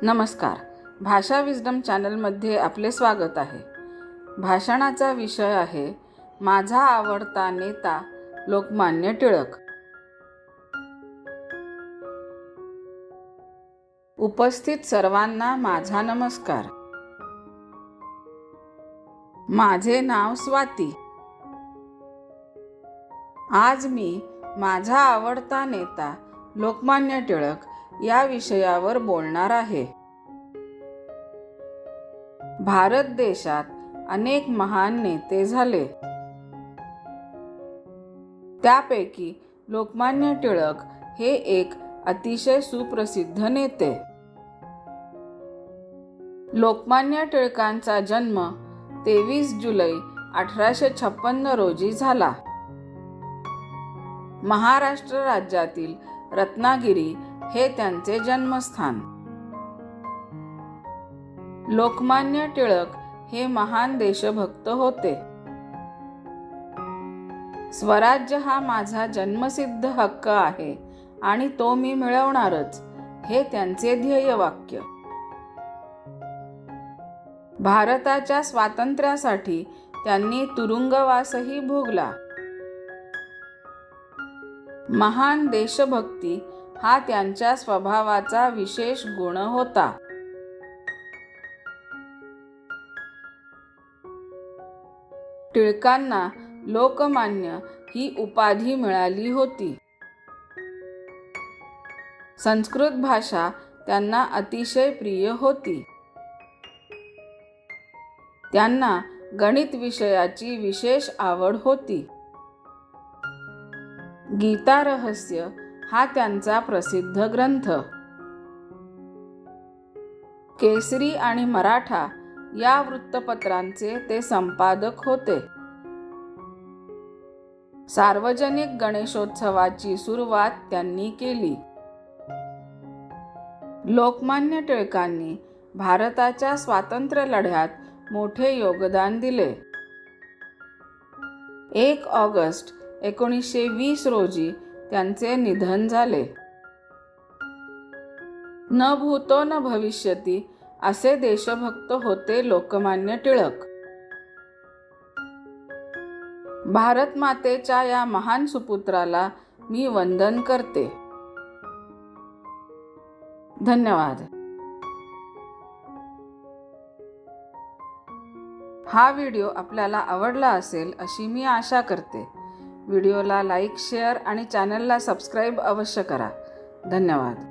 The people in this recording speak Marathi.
नमस्कार. भाषा विजडम चॅनलमध्ये आपले स्वागत आहे. भाषणाचा विषय आहे माझा आवडता नेता लोकमान्य टिळक. उपस्थित सर्वांना माझा नमस्कार. माझे नाव स्वाती. आज मी माझा आवडता नेता लोकमान्य टिळक या विषयावर बोलणार आहे. भारत देशात अनेक महान नेते झाले. त्यापैकी लोकमान्य टिळक हे एक अतिशय सुप्रसिद्ध नेते. लोकमान्य टिळकांचा जन्म 23 जुलै 1856 रोजी झाला. महाराष्ट्र राज्यातील रत्नागिरी हे त्यांचे जन्मस्थान. लोकमान्य टिळक हे महान देशभक्त होते. स्वराज्य हा माझा जन्मसिद्ध हक्क आहे आणि तो मी मिळवणारच, हे त्यांचे ध्येयवाक्य. भारताच्या स्वातंत्र्यासाठी त्यांनी तुरुंगवासही भोगला. महान देशभक्ती हा त्यांच्या स्वभावाचा विशेष गुण होता. टिळकांना लोकमान्य ही उपाधी मिळाली होती. संस्कृत भाषा त्यांना अतिशय प्रिय होती. त्यांना गणित विषयाची विशेष आवड होती. गीता रहस्य हा त्यांचा प्रसिद्ध ग्रंथ. केसरी आणि मराठा या वृत्तपत्रांचे ते संपादक होते. सार्वजनिक गणेशोत्सवाची सुरुवात त्यांनी केली. लोकमान्य टिळकांनी भारताच्या स्वातंत्र्य लढ्यात मोठे योगदान दिले. 1 ऑगस्ट 1920 रोजी त्यांचे निधन झाले. न भूतो न भविष्यती असे देशभक्त होते लोकमान्य टिळक. भारत मातेच्या या महान सुपुत्राला मी वंदन करते. धन्यवाद. हा व्हिडिओ आपल्याला आवडला असेल अशी मी आशा करते. व्हिडिओला लाईक, शेअर आणि चॅनलला सबस्क्राईब अवश्य करा. धन्यवाद.